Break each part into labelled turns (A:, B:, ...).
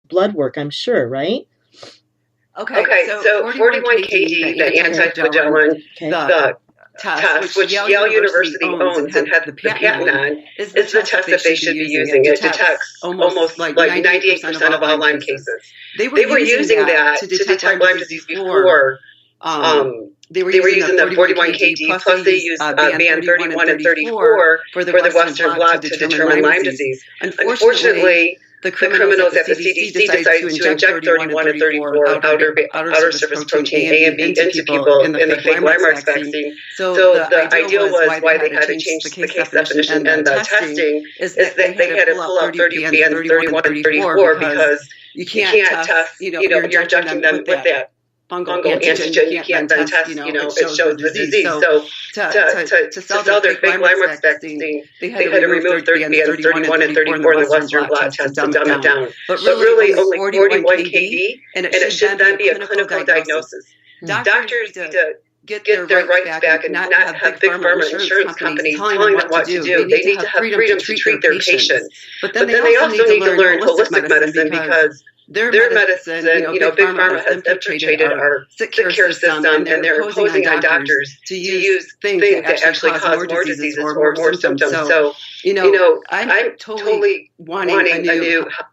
A: blood work, I'm sure, right?
B: Okay, so 41 kD, the anti-flagellin, the test, which Yale University owns and has the patent on, is the test that they should be using. It detects almost like 98% of all Lyme cases. They were using that to detect Lyme disease before. They were using the 41 kD, plus they used band 31 and 34 for the Western blot to determine Lyme disease. Unfortunately, the criminals at the CDC decided to inject 31 and 34 outer surface protein A and B into people in the fake Lyme vaccine. So the ideal was why they had to change the case definition and the testing is that they had to pull out 31 and 34 because you can't test, you're injecting them with that fungal antigen. You can't then test, it shows the disease. So to sell their fake Lyme vaccine, they had to remove 31 and 34 in the Western blot test to dumb it down. But really only 41 kD, and it should then be a clinical diagnosis. Doctors need to get their rights back and not have big pharma insurance companies telling them what to do. They need to have freedom to treat their patients. But then they also need to learn holistic medicine because their medicine, big pharma has infiltrated our sick care system, and they're imposing on doctors to use things that actually cause more diseases or more symptoms. So, I'm totally wanting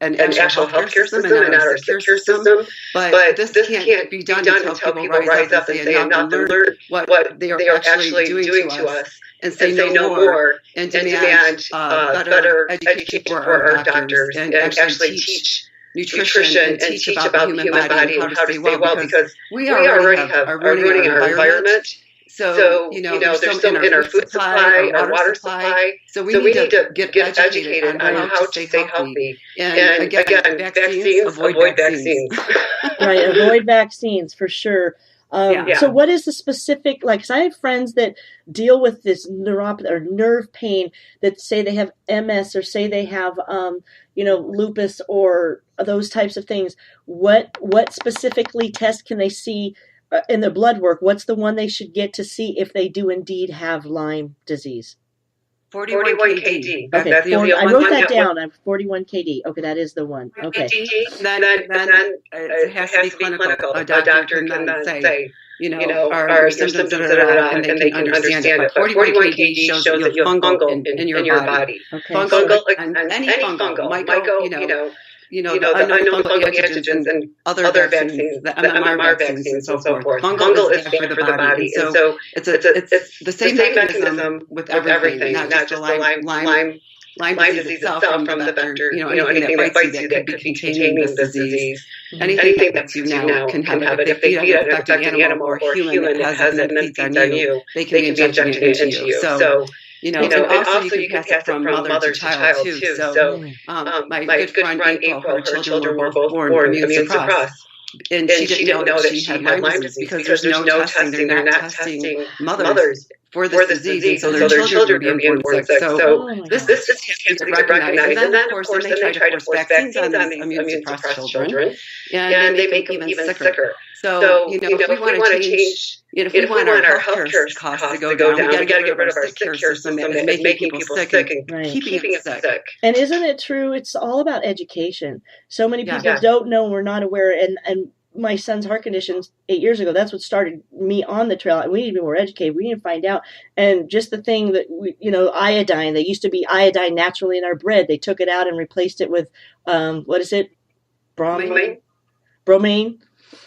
B: an actual healthcare system and not our sick care system. But this can't be done until people rise up and say enough and learn what they are actually doing to us and say no more and demand better education for our doctors and actually teach nutrition and teach about the human body and how to stay well because we already are ruining our environment. So there's some in our food supply, our water supply. So we need to get educated on how to stay healthy. And again, vaccines, avoid vaccines.
A: Right, avoid vaccines for sure. So what is the specific, because I have friends that deal with this neuropathy or nerve pain that say they have MS or say they have, lupus or those types of things. What specifically test can they see in the blood work? What's the one they should get to see if they do indeed have Lyme disease?
B: 41 kD.
A: Okay, I wrote that down. I'm 41 kD. Okay, that is the one. Okay.
B: Then it has to be clinical. A doctor can then say, are your symptoms, and they can understand it. But 41 kD shows that you have fungal in your body.
A: Okay.
B: Fungal, any fungal might go, the unknown fungal antigens and other vaccines, the MMR vaccines and so forth. Fungal is bad for the body. And so it's the same mechanism with everything, not just the Lyme disease itself from the vector, anything that bites you that could be containing this disease. Anything that bites you now can have it. If they feed an affected animal or human that has it and then feeds on you, they can be injecting it into you. So, and also you can pass it from mother to child too. So my good friend April, her children were both born immune suppressed. And she didn't know that she had Lyme disease because there's no testing. They're not testing mothers for this disease, and so their children are being born sick. So this has to be recognized. And then, of course, they try to force vaccines on these immune-suppressed children, and they make them even sicker. So, if we want to change, if we want our healthcare costs to go down, we got to get rid of our sick care system that is making people sick and keeping us sick.
A: And isn't it true? It's all about education. So many people don't know, we're not aware, and my son's heart conditions 8 years ago, that's what started me on the trail. We need to be more educated. We need to find out. And just the thing that, iodine, there used to be iodine naturally in our bread. They took it out and replaced it with, what is it? Bromine.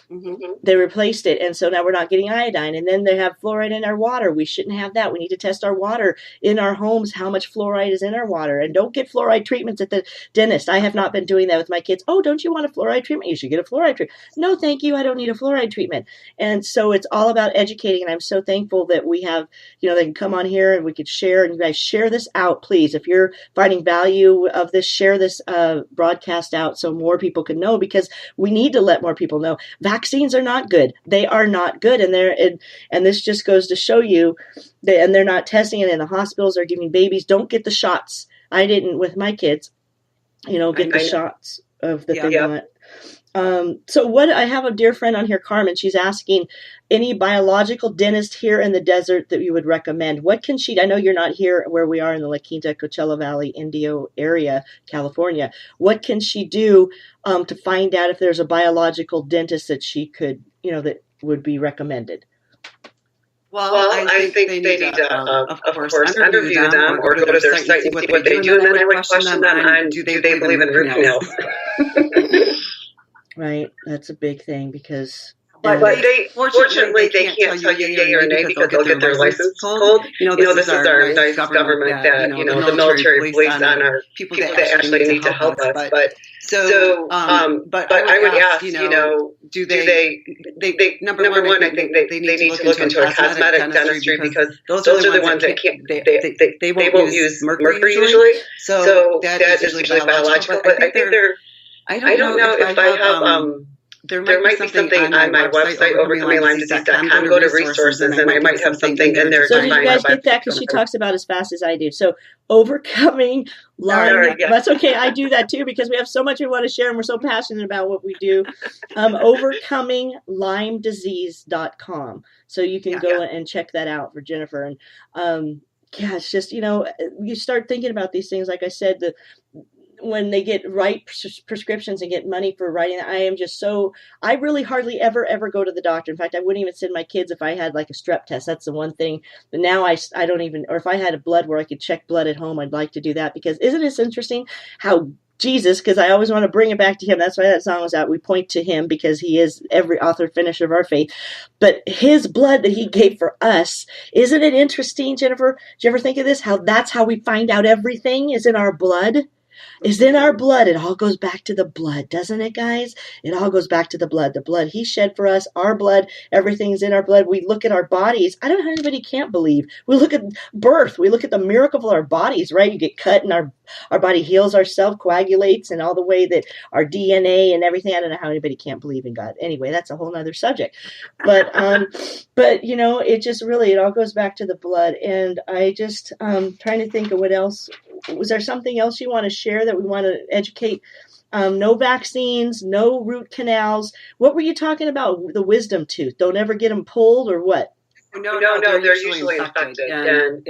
A: Mm-hmm. They replaced it, and so now we're not getting iodine. And then they have fluoride in our water. We shouldn't have that. We need to test our water in our homes, how much fluoride is in our water. And don't get fluoride treatments at the dentist. I have not been doing that with my kids. Oh, don't you want a fluoride treatment? You should get a fluoride treatment. No, thank you. I don't need a fluoride treatment. And so it's all about educating, and I'm so thankful that we have, they can come on here and we could share, and you guys share this out, please. If you're finding value of this, share this broadcast out so more people can know, because we need to let more people know. Vaccines are not good. They are not good, and this just goes to show you that, and they're not testing it in the hospitals. They're giving babies. Don't get the shots. I didn't with my kids. Get the shots of that they want. So what I have a dear friend on here, Carmen, she's asking any biological dentist here in the desert that you would recommend. What can she, I know you're not here where we are in the La Quinta, Coachella Valley, Indio area, California. What can she do to find out if there's a biological dentist that she could, that would be recommended?
B: Well, I think they need to, of course, interview them or go to their site and see what they do. And then I would question them on, do they believe in root canals?
A: Right. That's a big thing because...
B: But fortunately, they can't tell you yay or nay because they'll get their license pulled. This is our nice government that, the military police on our people that actually need to help us. But I would ask, do they number one, I think they need to look into a cosmetic dentistry because those are the ones that can't, they won't use mercury usually. So that is usually biological. But I think I don't know if I have... There might be something on my website, overcominglymedisease.com. Go to resources, and I might have something in there.
A: So do you guys get that? Because she talks about as fast as I do. So overcoming Lyme. That's okay. I do that too because we have so much we want to share, and we're so passionate about what we do. Overcominglymedesease.com. So you can go and check that out for Jennifer. And it's just you start thinking about these things. Like I said, when they get prescriptions and get money for writing, I really hardly ever go to the doctor. In fact, I wouldn't even send my kids if I had like a strep test. That's the one thing. But now I don't even, or if I had a blood where I could check blood at home, I'd like to do that because isn't it interesting how Jesus, because I always want to bring it back to him. That's why that song was out. We point to him because he is every author, finisher of our faith. But his blood that he gave for us, isn't it interesting, Jennifer? Did you ever think of this? How that's how we find out everything is in our blood? Is in our blood. It all goes back to the blood, doesn't it, guys? It all goes back to the blood. The blood he shed for us, our blood, everything's in our blood. We look at our bodies. I don't know how anybody can't believe. We look at birth. We look at the miracle of our bodies, right? You get cut and our body heals ourselves, coagulates, and all the way that our DNA and everything. I don't know how anybody can't believe in God. Anyway, that's a whole nother subject. But it just really, it all goes back to the blood. And I just trying to think of what else. Was there something else you want to share that we want to educate? No vaccines, no root canals. What were you talking about? The wisdom tooth. Don't ever get them pulled or what?
B: No, they're usually infected. And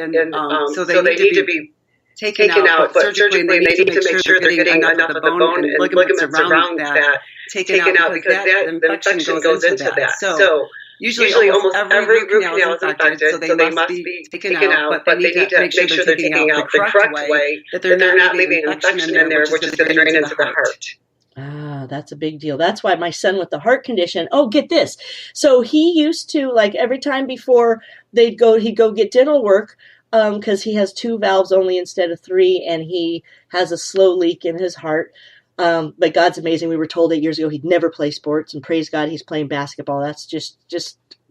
B: so they need to be taken out, but surgically they need to make sure they're getting enough of the bone and ligaments around that taken out because that infection goes into that. So usually almost every root canal is infected, so they must be taken out, but they need to make sure they're taking out the correct way, that they're not leaving infection in there, which is going to drain into the heart.
A: Ah, that's a big deal. That's why my son with the heart condition, get this. So he used to, like, every time before he'd go get dental work, because he has 2 valves only instead of 3, and he has a slow leak in his heart. But God's amazing. We were told 8 years ago he'd never play sports, and praise God, he's playing basketball. That's just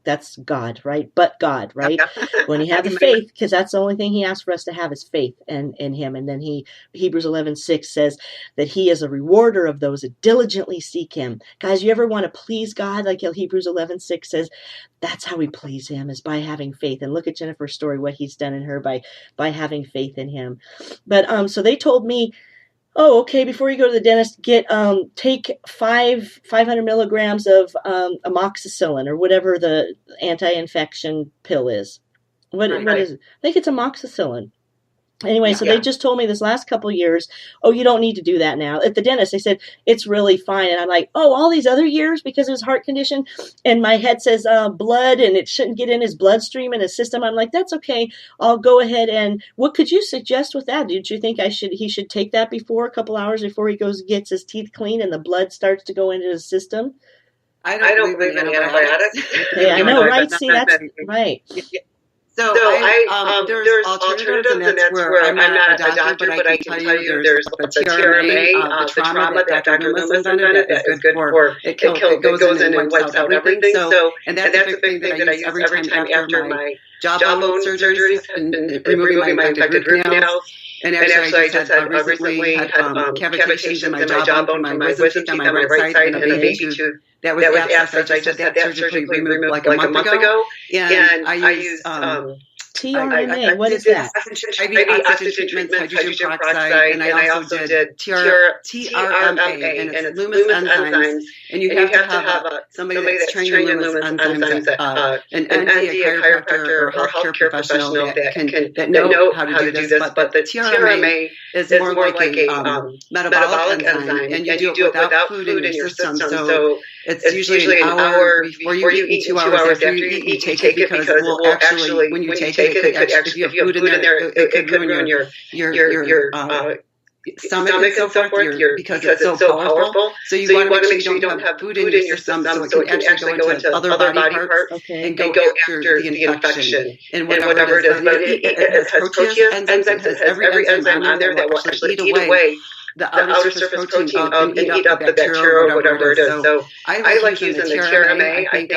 A: that's God, right? But God, right? When he had the faith, because that's the only thing he asked for us to have is faith in him. And then Hebrews 11:6 says that he is a rewarder of those that diligently seek him. Guys, you ever want to please God? Like Hebrews 11:6 says, that's how we please him, is by having faith. And look at Jennifer's story, what he's done in her by having faith in him. But so they told me, okay, before you go to the dentist, take 500 milligrams of amoxicillin or whatever the anti-infection pill is. What is it? I think it's amoxicillin. Anyway, so they just told me this last couple of years, you don't need to do that now. At the dentist, they said, it's really fine. And I'm like, all these other years because of his heart condition? And my head says blood, and it shouldn't get in his bloodstream and his system. I'm like, that's okay. I'll go ahead. And what could you suggest with that? Did you think he should take that a couple hours before he goes and gets his teeth cleaned and the blood starts to go into his system?
B: I don't believe in antibiotics.
A: Okay, I know, right? See, that's right.
B: So there's alternatives, and that's where I'm not a doctor, but I can tell you there's the TRMA, the trauma that Dr. Lewis invented that is good for, it goes in and wipes out everything. So, and that's a big thing that I use every time after my jawbone surgeries and removing my infected root canals. And actually, I just had recently had cavitations in my jawbone from my wisdom teeth on my right side and a baby tooth that was abscessed. I just had that surgically removed like a month ago. And I use
A: TRMA, what is that?
B: IV oxygen treatments, hydrogen peroxide, and I also did TRMA, and it's Loomis enzymes. And you have to have somebody that's trained in Loomis enzymes, an ND, a chiropractor, or a healthcare professional that know how to do this. But the TRMA is more like a metabolic enzyme, and you do it without food in your system. So it's usually an hour before you eat, and 2 hours after you eat, you take it because we'll actually, when you take it, it could actually, if you have food in there, it could ruin your stomach and so forth, because it's so powerful. So you want to make sure you don't have food in your system, so it can actually go into other body parts and go after the infection and whatever it is. But it has protease enzymes, it has every enzyme on there that will actually eat away the outer surface protein and eat up the bacteria or whatever it is. So I like using the TRMA. I think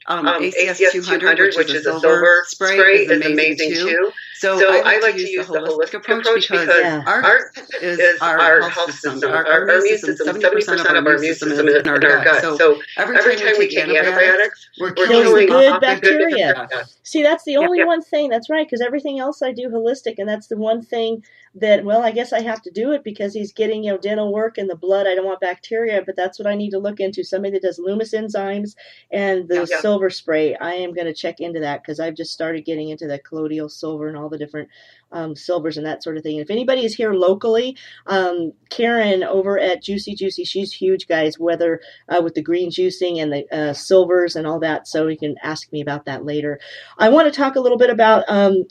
B: ACS 200, which is a silver spray, is amazing too. So I like to use the holistic approach because ours is our health system. Our immune system, 70% of our immune system is in our gut. So every time we take antibiotics, we're killing
A: good bacteria. See, that's the only one thing. That's right, because everything else I do holistic, and that's the one thing that, well, I guess I have to do it because he's getting, dental work in the blood. I don't want bacteria, but that's what I need to look into. Somebody that does Loomis enzymes and the silver spray. I am going to check into that because I've just started getting into the colloidal silver and all the different silvers and that sort of thing. If anybody is here locally, Karen over at Juicy, she's huge, guys, whether with the green juicing and the silvers and all that. So you can ask me about that later. I want to talk a little bit about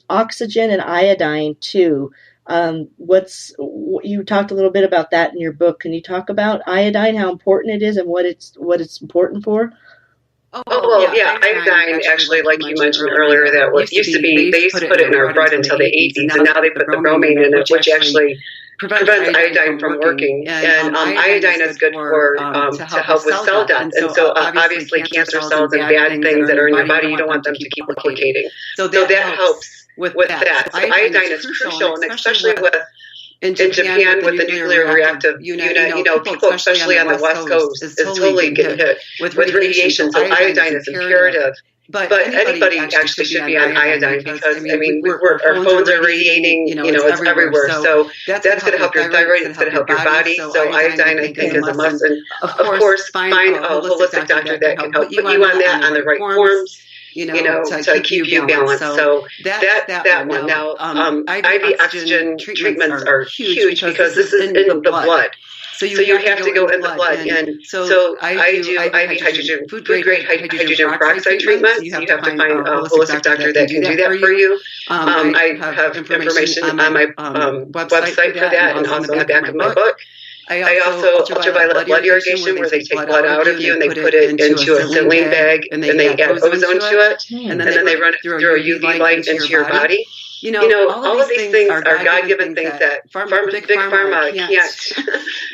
A: oxygen and iodine too. You talked a little bit about that in your book. Can you talk about iodine, how important it is and what it's important for?
B: Iodine actually, like you mentioned earlier, that what used to be, they used to put it in our blood until the 80s, and now they put the bromine in it, which actually prevents iodine from working. And iodine is good for to help with cell death. And so obviously cancer cells and bad things that are in your body, you don't want them to keep replicating. So that helps with that. So iodine is crucial, and especially in Japan with the nuclear reactive unit, people, especially on the West Coast, is totally getting hit with radiation. So iodine is imperative. But anybody actually should be on iodine because, our phones are radiating, it's everywhere. So that's going to help your thyroid, it's going to help your body. So iodine, I think, is a must. And of course, find a holistic doctor that can help put you on that, on the right forms. To keep you balanced. So that one. Now, IV oxygen treatments are huge because this is in the blood. So you have to go in the blood. And so I do IV hydrogen, food-grade hydrogen peroxide treatment. You have to find a holistic doctor that can do that for you. I have information on my website for that and also on the back of my book. I also ultraviolet blood irrigation, where they take blood out of you and they put it into a saline bag and they add ozone to it, and then they run it through a UV light into your body. All of these things are God-given things that big pharma can't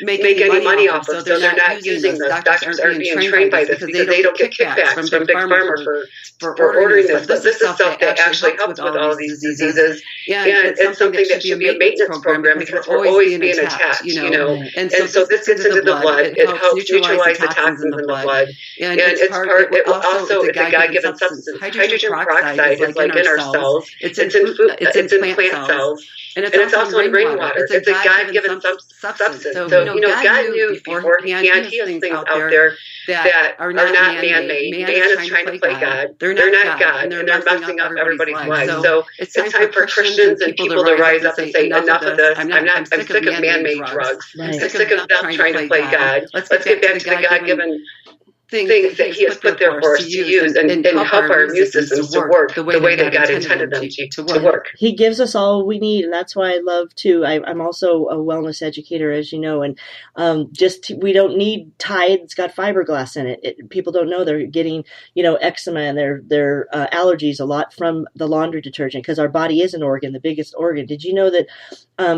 B: make any money off of, so they're not using this. Doctors aren't being trained by this because they don't get kickbacks from big pharma for ordering this. But this is stuff that actually helps with all of these diseases, and it's something that should be a maintenance program because we're always being attacked, And so this gets into the blood. It helps neutralize the toxins in the blood, and it's a God-given substance. Hydrogen peroxide is like in our cells. It's in food. It's in plant cells, and it's also in rainwater. It's a God-given substance. So, God knew beforehand he has things out there that are not man-made. Man is trying to play God. They're not God, and they're messing up everybody's lives. So it's time for Christians and people to rise up and say, enough of this. I'm sick of man-made drugs. I'm sick of them trying to play God. Let's get back to the God-given things that he has put there for us to use and help our immune systems to work the way that God intended them to work.
A: He gives us all we need, and that's why I love too. I'm also a wellness educator, as you know, and we don't need Tide. It's got fiberglass in it. People don't know they're getting eczema and their allergies a lot from the laundry detergent because our body is an organ, the biggest organ. Did you know that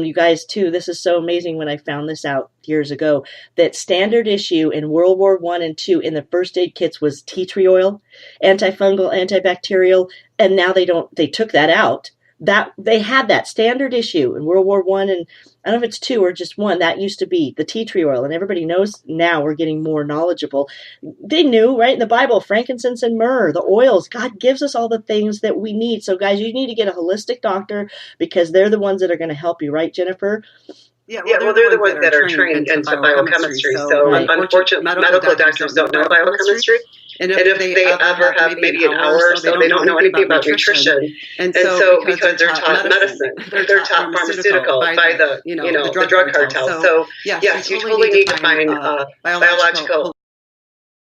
A: you guys too? This is so amazing when I found this out years ago, that standard issue in World War I and II in the first aid kits was tea tree oil, antifungal, antibacterial, and now they took that out. that they had that standard issue in World War I, and I don't know if it's 2 or just 1. That used to be the tea tree oil, and everybody knows now. We're getting more knowledgeable. They knew, right, in the Bible, frankincense and myrrh, the oils. God gives us all the things that we need. So, guys, you need to get a holistic doctor because they're the ones that are going to help you, right, Jennifer?
B: Yeah, well, they're the ones that are trained into biochemistry. So unfortunately, medical doctors don't know biochemistry. And if they ever have maybe an hour or so, they don't know anything about nutrition. And so because they're taught medicine, they're taught pharmaceutical by the drug cartel. So yes, you totally need to find biological